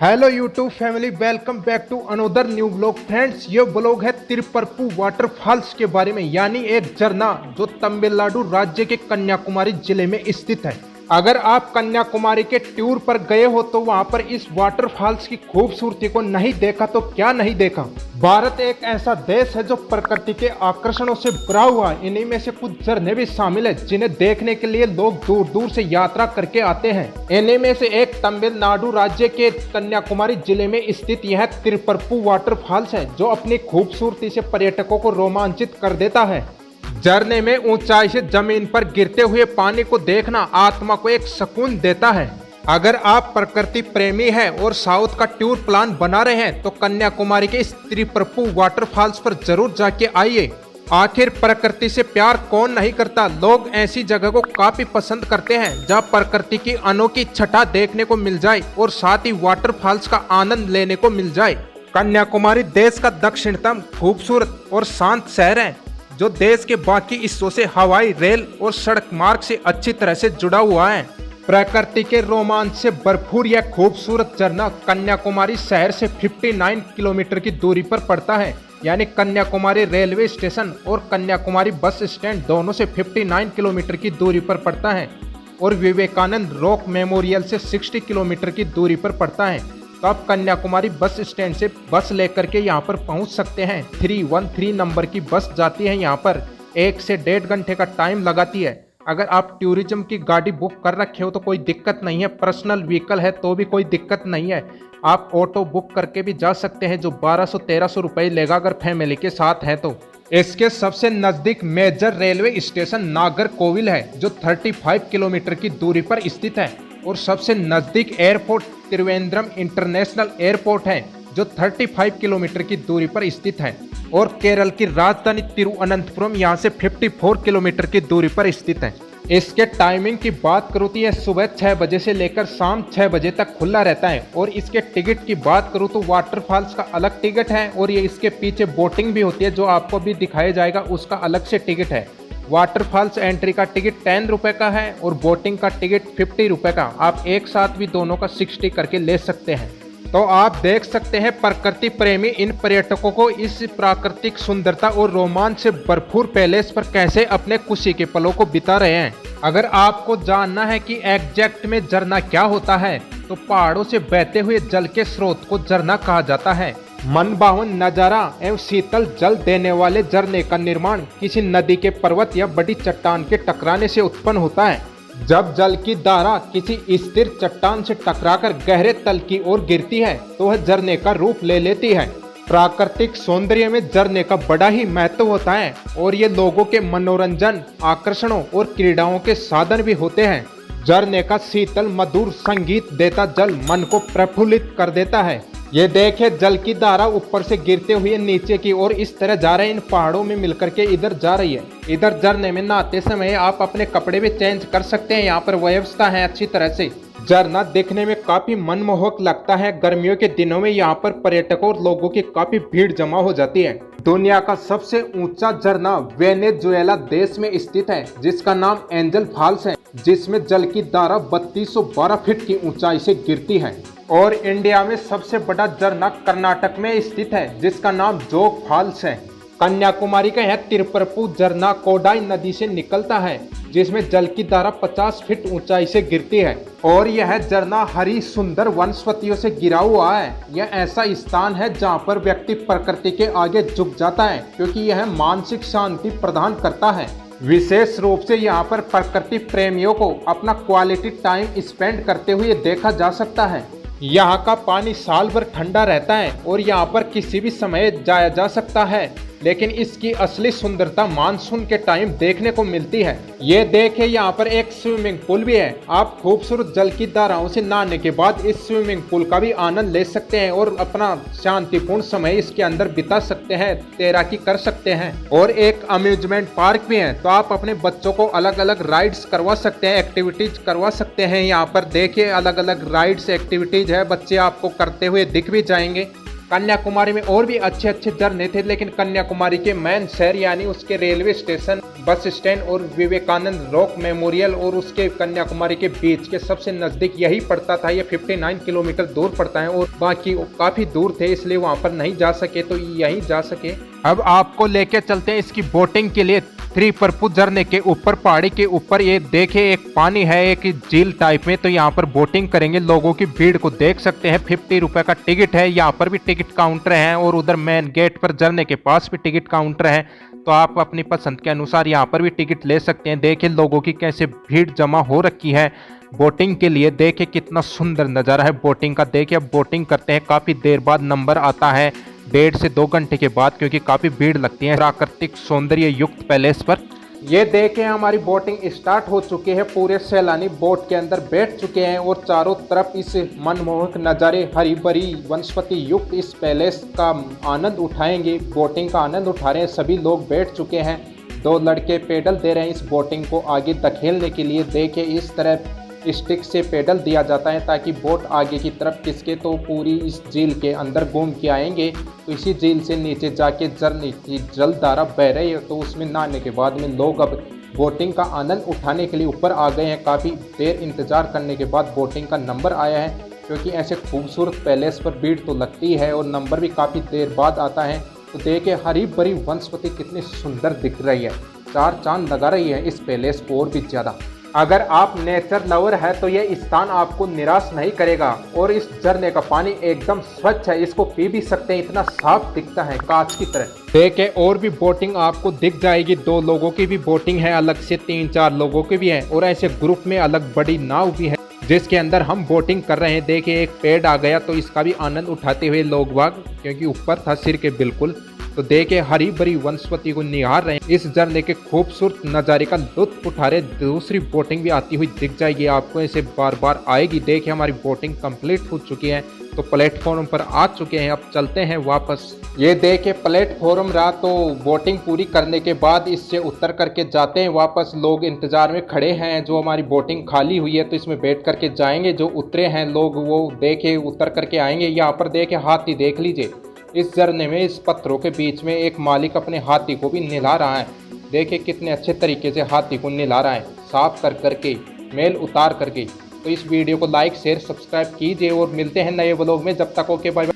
Hello YouTube family, welcome back to another new blog. Friends, ये blog है Thirparappu waterfalls के बारे में, यानी एक झरना जो तमिलनाडु राज्य के कन्याकुमारी जिले में स्थित है। अगर आप कन्याकुमारी के टूर पर गए हो तो वहां पर इस वाटरफॉल्स की खूबसूरती को नहीं देखा तो क्या नहीं देखा। भारत एक ऐसा देश है जो प्रकृति के आकर्षणों से भरा हुआ है। इन्हीं में से कुछ झरने भी शामिल है जिन्हें देखने के लिए लोग दूर दूर से यात्रा करके आते हैं। इन्हीं में से एक तमिलनाडु राज्य के कन्याकुमारी जिले में स्थित यह तिरुपरप्पु वाटरफॉल्स है, जो अपनी खूबसूरती से पर्यटकों को रोमांचित कर देता है। झरने में ऊंचाई से जमीन पर गिरते हुए पानी को देखना आत्मा को एक सुकून देता है। अगर आप प्रकृति प्रेमी हैं और साउथ का टूर प्लान बना रहे हैं तो कन्याकुमारी के इस तिरुपरप्पु वाटरफॉल्स पर जरूर जाके आइए। आखिर प्रकृति से प्यार कौन नहीं करता। लोग ऐसी जगह को काफी पसंद करते हैं जहां प्रकृति की अनोखी छटा देखने को मिल जाए और साथ ही वाटरफॉल्स का आनंद लेने को मिल जाए। कन्याकुमारी देश का दक्षिणतम खूबसूरत और शांत शहर है, जो देश के बाकी हिस्सों से हवाई, रेल और सड़क मार्ग से अच्छी तरह से जुड़ा हुआ है। प्रकृति के रोमांच से भरपूर यह खूबसूरत झरना कन्याकुमारी शहर से 59 किलोमीटर की दूरी पर पड़ता है, यानी कन्याकुमारी रेलवे स्टेशन और कन्याकुमारी बस स्टैंड दोनों से 59 किलोमीटर की दूरी पर पड़ता है और विवेकानंद रॉक मेमोरियल से 60 किलोमीटर की दूरी पर पड़ता है। तो आप कन्याकुमारी बस स्टैंड से बस लेकर के यहाँ पर पहुँच सकते हैं। 313 नंबर की बस जाती है, यहाँ पर 1 से 1.5 घंटे का टाइम लगाती है। अगर आप टूरिज्म की गाड़ी बुक कर रखे हो तो कोई दिक्कत नहीं है, पर्सनल व्हीकल है तो भी कोई दिक्कत नहीं है। आप ऑटो बुक करके भी जा सकते हैं, जो 1200-1300 रुपये लेगा अगर फैमिली के साथ है तो। इसके सबसे नज़दीक मेजर रेलवे स्टेशन नागरकोविल है, जो 35 किलोमीटर की दूरी पर स्थित है, और सबसे नज़दीक एयरपोर्ट त्रिवेंद्रम इंटरनेशनल एयरपोर्ट है, जो 35 किलोमीटर की दूरी पर स्थित है, और केरल की राजधानी तिरुवनंतपुरम यहाँ से 54 किलोमीटर की दूरी पर स्थित है। इसके टाइमिंग की बात करूँ तो यह सुबह 6 बजे से लेकर शाम 6 बजे तक खुला रहता है। और इसके टिकट की बात करूँ तो वाटरफॉल्स का अलग टिकट है, और ये इसके पीछे बोटिंग भी होती है जो आपको भी दिखाया जाएगा, उसका अलग से टिकट है। वाटरफॉल्स एंट्री का टिकट 10 रुपये का है और बोटिंग का टिकट 50 रुपये का। आप एक साथ भी दोनों का 60 करके ले सकते हैं। तो आप देख सकते हैं प्रकृति प्रेमी इन पर्यटकों को इस प्राकृतिक सुंदरता और रोमांच से भरपूर पैलेस पर कैसे अपने खुशी के पलों को बिता रहे हैं। अगर आपको जानना है कि एग्जैक्ट में झरना क्या होता है तो पहाड़ों से बहते हुए जल के स्रोत को झरना कहा जाता है। मनभावन नजारा एवं शीतल जल देने वाले झरने का निर्माण किसी नदी के पर्वत या बड़ी चट्टान के टकराने से उत्पन्न होता है। जब जल की धारा किसी स्थिर चट्टान से टकराकर गहरे तल की ओर गिरती है तो वह झरने का रूप ले लेती है। प्राकृतिक सौंदर्य में झरने का बड़ा ही महत्व होता है और ये लोगों के मनोरंजन, आकर्षणों और क्रीड़ाओं के साधन भी होते हैं। झरने का शीतल मधुर संगीत देता जल मन को प्रफुल्लित कर देता है। ये देखे, जल की धारा ऊपर से गिरते हुए नीचे की ओर इस तरह जा रहे, इन पहाड़ों में मिलकर के इधर जा रही है। इधर झरने में नहाते समय आप अपने कपड़े भी चेंज कर सकते हैं, यहाँ पर व्यवस्था है अच्छी तरह से। झरना देखने में काफी मनमोहक लगता है। गर्मियों के दिनों में यहाँ पर पर्यटकों और लोगों की काफी भीड़ जमा हो जाती है। दुनिया का सबसे ऊंचा झरना वेनेजुएला देश में स्थित है, जिसका नाम एंजल फॉल्स है, जिसमें जल की धारा 3212 फीट की ऊंचाई से गिरती है। और इंडिया में सबसे बड़ा झरना कर्नाटक में स्थित है, जिसका नाम जोग फॉल्स है। कन्याकुमारी का यह तिरुपरप्पु झरना कोडाई नदी से निकलता है, जिसमें जल की धारा 50 फीट ऊंचाई से गिरती है। और यह झरना हरी सुंदर वनस्पतियों से घिरा हुआ है। यह ऐसा स्थान है जहां पर व्यक्ति प्रकृति के आगे झुक जाता है, क्योंकि यह मानसिक शांति प्रदान करता है। विशेष रूप से यहाँ पर प्रकृति प्रेमियों को अपना क्वालिटी टाइम स्पेंड करते हुए देखा जा सकता है। यहाँ का पानी साल भर ठंडा रहता है और यहाँ पर किसी भी समय जाया जा सकता है, लेकिन इसकी असली सुंदरता मानसून के टाइम देखने को मिलती है। ये देखिए, यहाँ पर एक स्विमिंग पूल भी है। आप खूबसूरत जल की धाराओं से नहाने के बाद इस स्विमिंग पूल का भी आनंद ले सकते हैं और अपना शांतिपूर्ण समय इसके अंदर बिता सकते हैं, तैराकी कर सकते हैं। और एक अम्यूजमेंट पार्क भी है, तो आप अपने बच्चों को अलग अलग राइड्स करवा सकते हैं, एक्टिविटीज करवा सकते हैं। यहाँ पर देखिए अलग अलग राइड्स एक्टिविटीज है, बच्चे आपको करते हुए दिख भी जाएंगे। कन्याकुमारी में और भी अच्छे अच्छे झरने थे, लेकिन कन्याकुमारी के मेन शहर यानी उसके रेलवे स्टेशन, बस स्टैंड और विवेकानंद रॉक मेमोरियल और उसके कन्याकुमारी के बीच के सबसे नज़दीक यही पड़ता था। ये 59 किलोमीटर दूर पड़ता है और बाकी काफ़ी दूर थे, इसलिए वहाँ पर नहीं जा सके, तो यहीं जा सके। अब आपको लेके चलते हैं इसकी बोटिंग के लिए त्रिपरपु झरने के ऊपर, पहाड़ी के ऊपर। ये देखे एक पानी है, एक झील टाइप में, तो यहाँ पर बोटिंग करेंगे। लोगों की भीड़ को देख सकते हैं। 50 रुपए का टिकट है। यहाँ पर भी टिकट काउंटर है और उधर मेन गेट पर झरने के पास भी टिकट काउंटर है, तो आप अपनी पसंद के अनुसार यहाँ पर भी टिकट ले सकते हैं। देखिए लोगों की कैसे भीड़ जमा हो रखी है बोटिंग के लिए। देखिए कितना सुंदर नज़ारा है बोटिंग का। देखिए अब बोटिंग करते हैं, काफ़ी देर बाद नंबर आता है, 1.5 से 2 घंटे के बाद, क्योंकि काफ़ी भीड़ लगती है प्राकृतिक सौंदर्य युक्त पैलेस पर। ये देखें हमारी बोटिंग स्टार्ट हो चुकी है। पूरे सैलानी बोट के अंदर बैठ चुके हैं और चारों तरफ इस मनमोहक नज़ारे, हरी भरी वनस्पति युक्त इस पैलेस का आनंद उठाएंगे। बोटिंग का आनंद उठा रहे हैं, सभी लोग बैठ चुके हैं। 2 लड़के पेडल दे रहे हैं इस बोटिंग को आगे धकेलने के लिए। देखिए इस तरह स्टिक से पेडल दिया जाता है ताकि बोट आगे की तरफ खिसके, तो पूरी इस झील के अंदर घूम के आएंगे। तो इसी झील से नीचे जाके झरने की जलधारा बह रही है, तो उसमें नहाने के बाद में लोग अब बोटिंग का आनंद उठाने के लिए ऊपर आ गए हैं। काफ़ी देर इंतज़ार करने के बाद बोटिंग का नंबर आया है, क्योंकि ऐसे खूबसूरत पैलेस पर भीड़ तो लगती है और नंबर भी काफ़ी देर बाद आता है। तो देखिए हरी भरी वनस्पति कितनी सुंदर दिख रही है, 4 चांद लगा रही है इस पैलेस को और भी ज़्यादा। अगर आप नेचर लवर है तो यह स्थान आपको निराश नहीं करेगा। और इस झरने का पानी एकदम स्वच्छ है, इसको पी भी सकते हैं, इतना साफ दिखता है कांच की तरह। देखे और भी बोटिंग आपको दिख जाएगी। 2 लोगों की भी बोटिंग है अलग से, 3-4 लोगों की भी है, और ऐसे ग्रुप में अलग बड़ी नाव भी है जिसके अंदर हम बोटिंग कर रहे हैं। देखिए एक पेड़ आ गया, तो इसका भी आनंद उठाते हुए लोग बाग, क्योंकि ऊपर था सिर के बिल्कुल। तो देखे हरी भरी वनस्पति को निहार रहे हैं, इस झरने के खूबसूरत नज़ारे का लुत्फ उठा रहे। दूसरी बोटिंग भी आती हुई दिख जाएगी आपको, ऐसे बार बार आएगी। देखिए हमारी बोटिंग कंप्लीट हो चुकी है, तो प्लेटफॉर्म पर आ चुके हैं। अब चलते हैं वापस। ये देखे प्लेटफॉर्म रहा, तो बोटिंग पूरी करने के बाद इससे उतर करके जाते हैं वापस। लोग इंतजार में खड़े हैं, जो हमारी बोटिंग खाली हुई है तो इसमें बैठ करके जाएंगे। जो उतरे हैं लोग वो देखे उतर करके आएंगे। यहाँ पर देखे हाथी देख लीजिए, इस झरने में इस पत्थरों के बीच में एक मालिक अपने हाथी को भी नहला रहा है। देखिए कितने अच्छे तरीके से हाथी को नहला रहा है, साफ कर करके, मेल उतार करके। तो इस वीडियो को लाइक शेयर सब्सक्राइब कीजिए और मिलते हैं नए व्लॉग में। जब तक ओके बाय बाय।